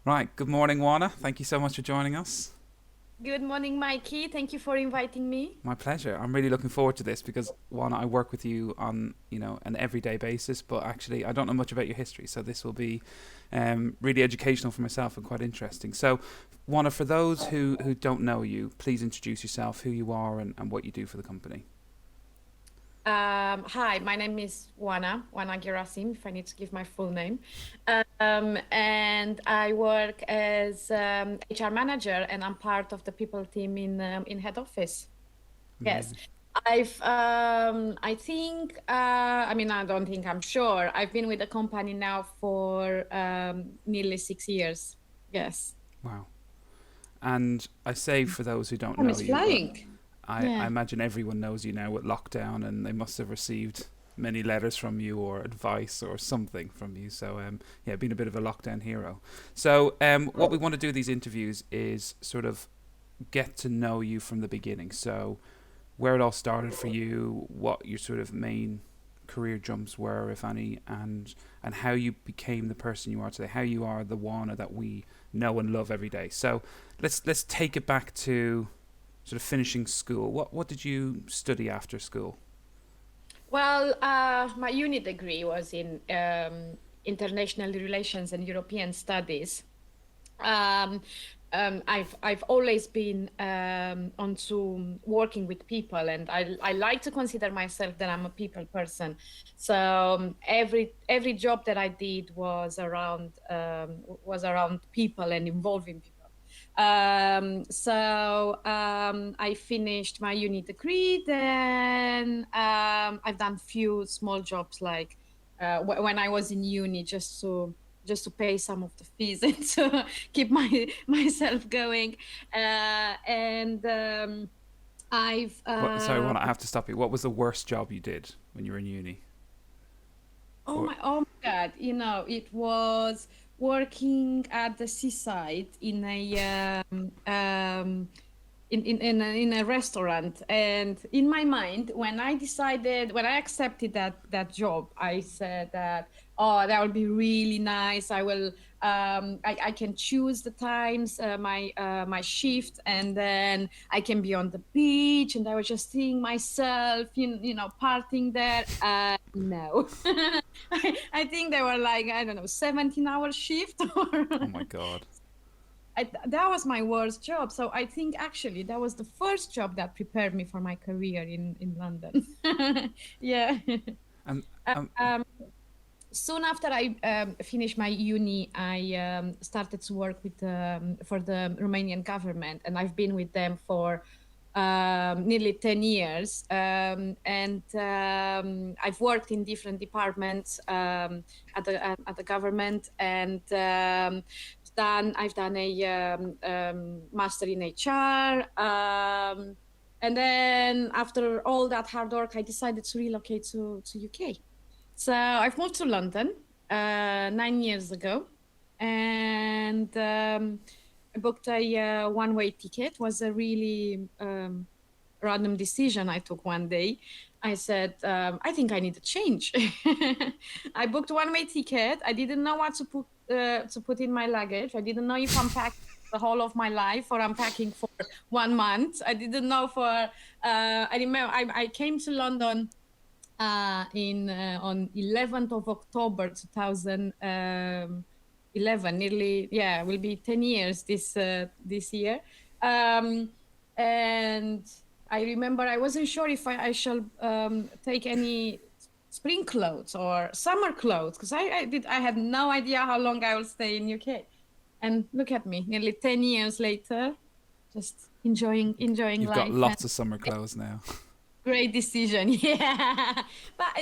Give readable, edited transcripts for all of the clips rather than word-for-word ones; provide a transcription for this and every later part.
Right, good morning, Oana. Thank you so much for joining us. Good morning, Mikey. Thank you for inviting me. My pleasure. I'm really looking forward to this because Oana, I work with you on an everyday basis, but actually I don't know much about your history, so this will be really educational for myself and quite interesting. So, Oana, for those who don't know you, please introduce yourself, who you are, and what you do for the company. Hi, my name is Oana Gherasim, if I need to give my full name. And I work as HR manager, and I'm part of the people team in head office. Yes. Amazing. I think, I mean, I don't think, I'm sure. I've been with the company now for nearly 6 years. Yes. Wow. And I say for those who don't Time know is you, but flying. I Yeah. imagine everyone knows you now with lockdown, and they must have received many letters from you or advice or something from you. So yeah, been a bit of a lockdown hero. So what we want to do with these interviews is sort of get to know you from the beginning. So where it all started for you, what your sort of main career jumps were, if any, and how you became the person you are today, how you are the Wana that we know and love every day. So let's take it back to sort of finishing school. What did you study after school? Well, my uni degree was in international relations and European studies. Um, I've always been onto working with people, and I like to consider myself that I'm a people person. So every job that I did was around people and involving people. I finished my uni degree. Then I've done few small jobs like when I was in uni, just to pay some of the fees and to keep myself going. And I've What? Sorry, Wana, I have to stop you. What was the worst job you did when you were in uni? Or oh my God, it was working at the seaside in a restaurant. And in my mind, when I accepted that job, I said that, oh, that would be really nice. I can choose the times, my shift, and then I can be on the beach. And I was just seeing myself, partying there. No. I think they were like, I don't know, 17-hour shift or oh my god. that was my worst job. So I think actually that was the first job that prepared me for my career in London. Yeah. And Uh, um, Um, Soon after I finished my uni, I started to work for the Romanian government, and I've been with them for nearly 10 years. And I've worked in different departments at the government, and I've done a master in HR. And then after all that hard work, I decided to relocate to UK. So I've moved to London 9 years ago, and I booked a one-way ticket. It was a really random decision I took one day. I said, I think I need a change. I booked one-way ticket. I didn't know what to put in my luggage. I didn't know if I'm packing the whole of my life or I'm packing for 1 month. I didn't know for. I remember I came to London in on 11th of October 2011. Nearly, yeah, will be 10 years this year. Um, and I remember I wasn't sure if I shall take any spring clothes or summer clothes, because I had no idea how long I will stay in UK. And look at me, nearly 10 years later, just enjoying you've got life. And lots of summer clothes now. great decision. Yeah. But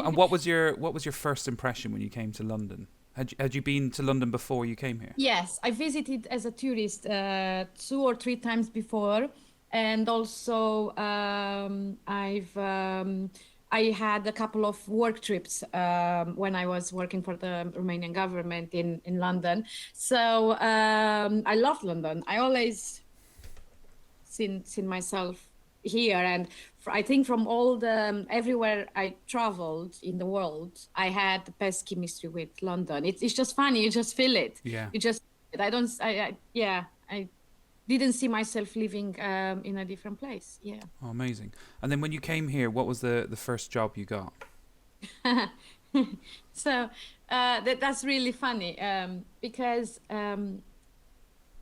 And what was your first impression when you came to London? Had you been to London before you came here? yes, I visited as a tourist 2 or 3 times before, and also I had a couple of work trips when I was working for the Romanian government in London. So I love London. I always seen myself here. And I think from all the everywhere I traveled in the world, I had the best chemistry with London. It's just funny. You just feel it. Yeah. You just I don't I yeah I didn't see myself living in a different place. Yeah. Oh, amazing. And then when you came here, what was the first job you got? So that's really funny because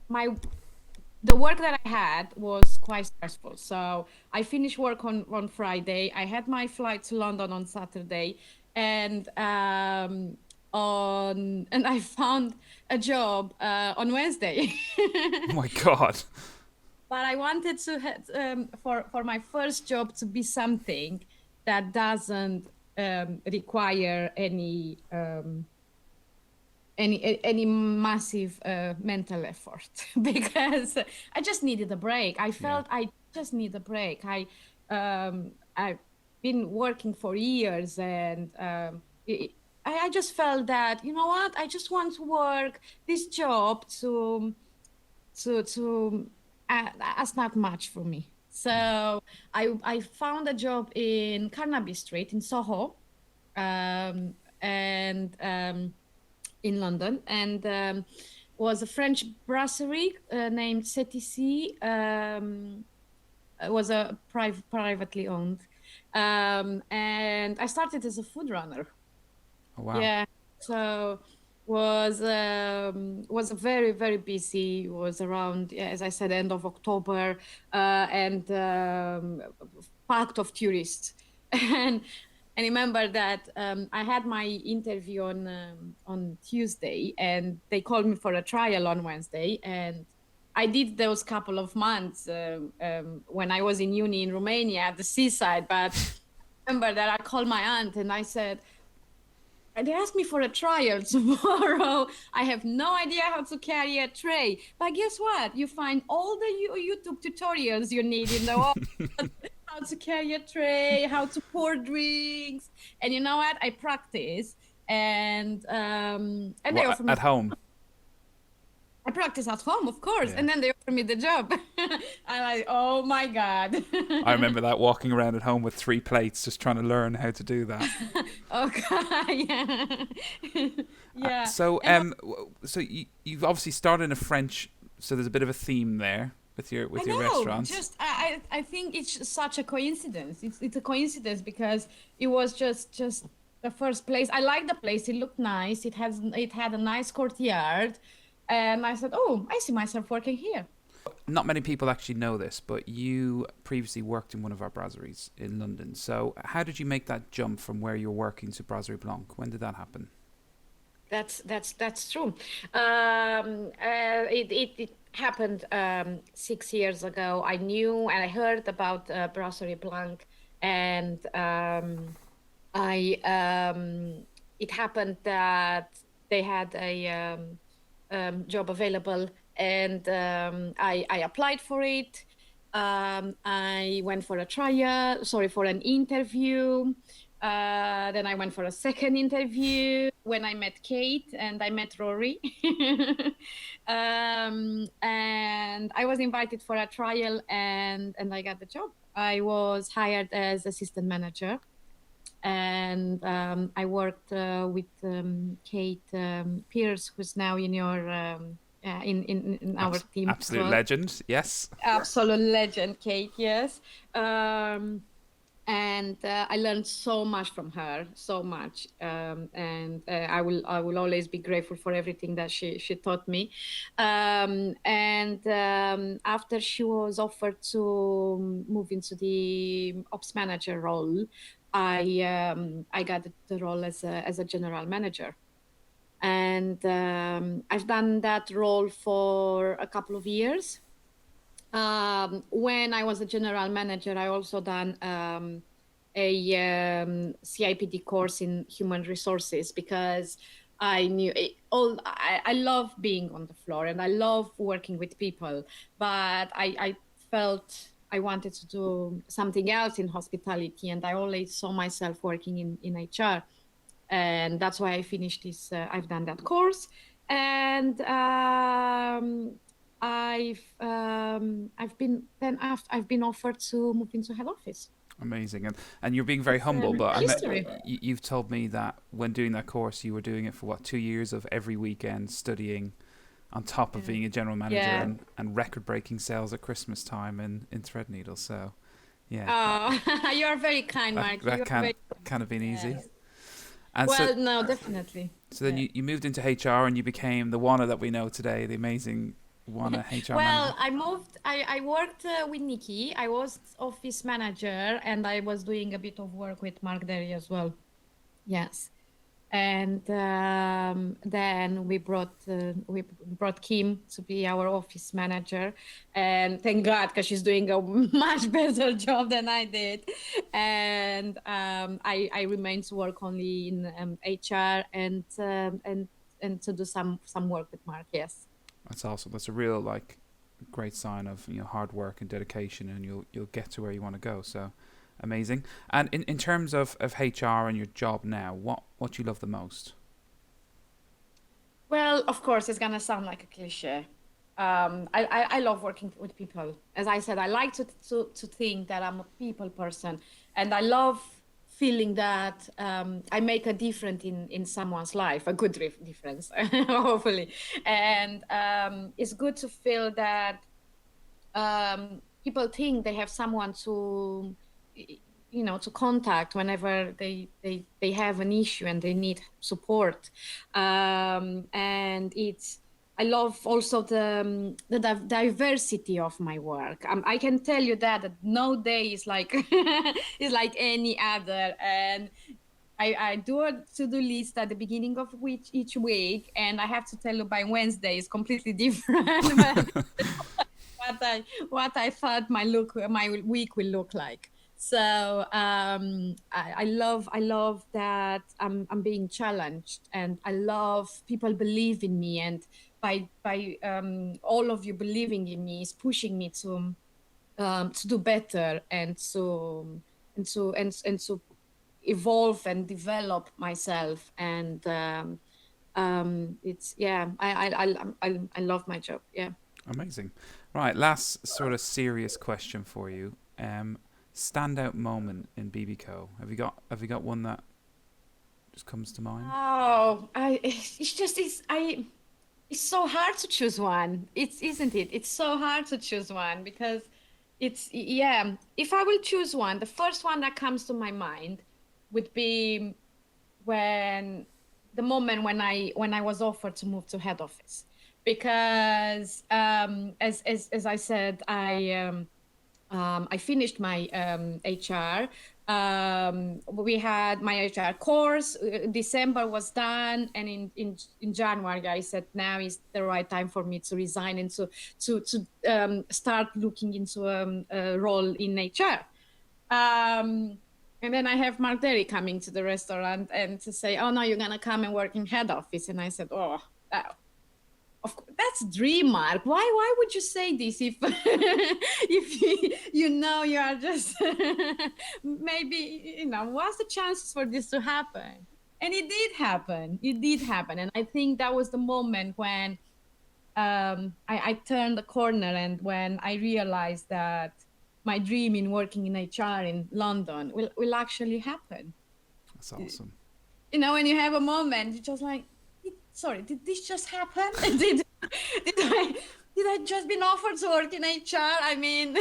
my the work that I had was quite stressful. So I finished work on Friday. I had my flight to London on Saturday, and I found a job on Wednesday. Oh my God. But I wanted to for my first job to be something that doesn't require any massive mental effort because I just needed a break. I Yeah. felt I just need a break. I've been working for years and I just felt that, you know what, I just want to work this job to that's not much for me. Yeah. So I found a job in Carnaby Street in Soho, and in London, and was a French brasserie named CTC. It was a privately owned, and I started as a food runner. Oh wow. Yeah, so was very very busy. Was around, yeah, as I said, end of October, and packed of tourists. and I remember that I had my interview on Tuesday, and they called me for a trial on Wednesday, and I did those couple of months when I was in uni in Romania at the seaside. But I remember that I called my aunt and I said, they asked me for a trial tomorrow. I have no idea how to carry a tray. But guess what? You find all the YouTube tutorials you need in the world. How to carry a tray, how to pour drinks. And you know what? I practice and they What offer me at home? I practice at home, of course. Yeah. And then they offer me the job. I'm like, oh my God. I remember that, walking around at home with 3 plates, just trying to learn how to do that. Okay, yeah. Yeah. So, And so you've obviously started in a French, so there's a bit of a theme there with I your know, restaurants. just I think it's such a coincidence. It's a coincidence because it was just the first place. I liked the place. It looked nice. It had a nice courtyard, and I said, "Oh, I see myself working here." Not many people actually know this, but you previously worked in one of our brasseries in London. So, how did you make that jump from where you're working to Brasserie Blanc? When did that happen? That's true. It happened 6 years ago. I knew and I heard about Brasserie Blanc, and I it happened that they had a job available, and I applied for it. I went for a trial, sorry, for an interview. Then I went for a second interview when I met Kate and I met Rory. And I was invited for a trial, and I got the job. I was hired as assistant manager, and I worked with Kate Pierce, who's now in your in our team as Absolute well. legend, yes. Absolute legend, Kate. Yes. And I learned so much from her, so much, and I will always be grateful for everything that she taught me. And after she was offered to move into the ops manager role, I got the role as a general manager, and I've done that role for a couple of years. When I was a general manager, I also done a CIPD course in human resources because I knew I love being on the floor and I love working with people, but I felt I wanted to do something else in hospitality, and I always saw myself working in HR, and that's why I finished this. I've done that course, and I've been then after I've been offered to move into head office. Amazing. And you're being very humble, but History. you've told me that when doing that course, you were doing it for what, 2 years of every weekend studying on top of Yeah. being a general manager Yeah. and record-breaking sales at Christmas time in Threadneedle. So, yeah, Oh, you are very kind, Mark. You that are very can't have been easy. yes. And so, Well, no, definitely. so then Yeah. you moved into HR and you became the Oana that we know today, the amazing Oana HR manager. Well, I moved. I worked with Nikki. I was office manager, and I was doing a bit of work with Mark Derry as well. Yes. And then we brought Kim to be our office manager, and thank God, because she's doing a much better job than I did. And I remain to work only in HR and to do some work with Mark. Yes. That's awesome. That's a real great sign of hard work and dedication, and you'll get to where you want to go. So amazing. And in terms of HR and your job now, what do you love the most? Well, of course, it's gonna sound like a cliche. I love working with people. As I said, I like to think that I'm a people person, and I love feeling that I make a difference in someone's life, a good difference, hopefully. And it's good to feel that people think they have someone to contact whenever they have an issue and they need support. And it's I love also the diversity of my work. I can tell you that no day is like is like any other. And I do a to-do list at the beginning of each week, and I have to tell you by Wednesday is completely different. What I thought my week will look like. So I love that I'm being challenged, and I love people believe in me, and by all of you believing in me is pushing me to do better, and to evolve and develop myself. And it's yeah I love my job. Yeah. Amazing. Right, last sort of serious question for you. Standout moment in BBCo. Have you got one that just comes to mind? Oh, it's so hard to choose one. Isn't it? It's so hard to choose one because yeah. If I will choose one, the first one that comes to my mind would be when the moment when I was offered to move to head office, because as I said, I finished my HR. We had my HR course. December was done, and in January I said now is the right time for me to resign and to start looking into a role in HR. And then I have Mark Derry coming to the restaurant and to say, "Oh no, you're gonna come and work in head office." And I said, "Oh, of course, that's dream, Mark. Why would you say this if if you are just maybe what's the chances for this to happen?" And it did happen. It did happen, and I think that was the moment when I turned the corner, and when I realized that my dream in working in HR in London will actually happen. That's awesome. When you have a moment, you're just like, sorry, did this just happen? Did I just been offered to work in HR? I mean,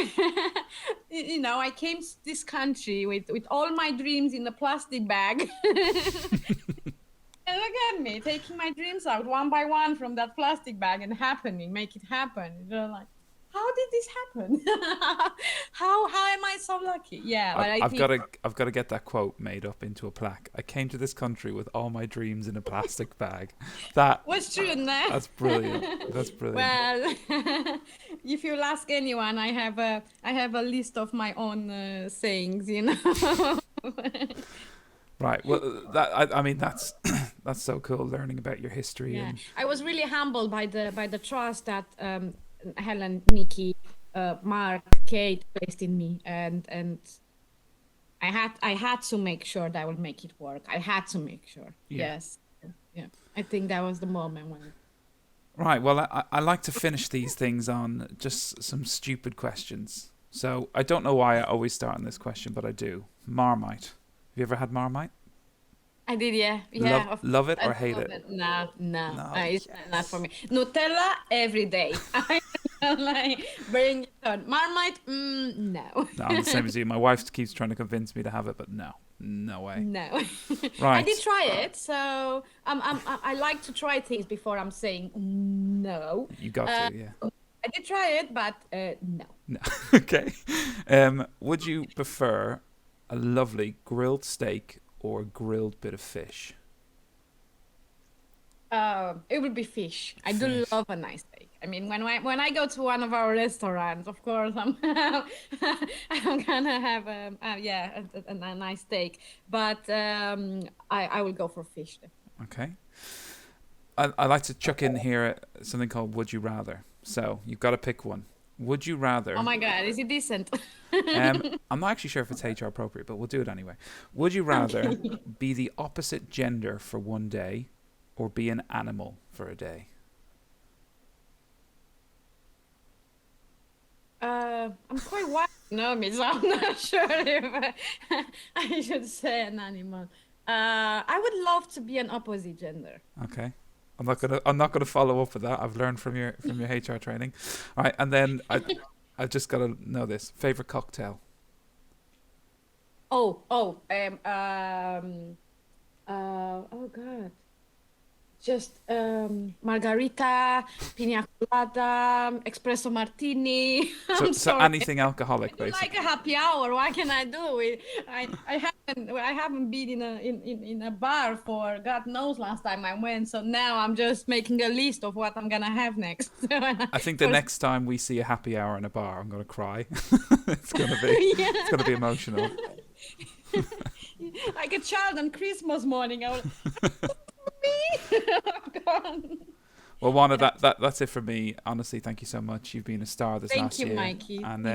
I came to this country with all my dreams in a plastic bag. And look at me taking my dreams out one by one from that plastic bag and make it happen. You're like, how did this happen? how am I so lucky? Yeah, but I I've think got to get that quote made up into a plaque. I came to this country with all my dreams in a plastic bag. That was true, no? That's brilliant. That's brilliant. Well, if you'll ask anyone, I have a list of my own sayings. Right. Well, I mean that's that's so cool learning about your history Yeah, and I was really humbled by the trust that Helen, Nikki, Mark, Kate placed in me, and I had to make sure that I would make it work. I had to make sure. yeah. Yes, yeah. I think that was the moment when. Right. Well, I like to finish these things on just some stupid questions. So I don't know why I always start on this question, but I do. Marmite. Have you ever had Marmite? I did, yeah, yeah. Love it I or hate love it? it. No, no, No, it's not for yes. me. Nutella every day. I like bring it on. Marmite, no, No, I'm the same as you. My wife keeps trying to convince me to have it, but no, no way. no. I did Right, try it, so I like to try things before I'm saying no. you got Uh, to, yeah. I did try it, but no. No, okay. Would you prefer a lovely grilled steak or a grilled bit of fish? It would be fish. I do Fish. love a nice steak. I mean, when I go to one of our restaurants, of course, I'm gonna have yeah a nice steak, but I will go for fish. Okay. I like to chuck in here something called Would You Rather. So you've got to pick one. Would you Oh rather? my God, is it decent? I'm not actually sure if it's HR appropriate, but we'll do it anyway. Would you rather Okay. be the opposite gender for one day, or be an animal for a day? I'm quite white, you know me, so I'm not sure if I should say an animal. I would love to be an opposite gender. Okay. I'm not gonna follow up with that. I've learned from your HR training. All right, and then I just gotta know this. Favorite cocktail? Oh, oh God. Just margarita, pina colada, espresso martini. So I'm so sorry. anything alcoholic, I do like a basically. happy hour. What can I do? I haven't been in a bar for God knows last time I went. So now I'm just making a list of what I'm gonna have next. I think the For next time we see a happy hour in a bar, I'm gonna cry. it's gonna be it's gonna be yeah, emotional. like a child on Christmas morning. I will me. Oh, God. Well, Juana, Yeah. that's it for me. Honestly, thank you so much. You've been a star this Thank last you, year, Mikey. and Thank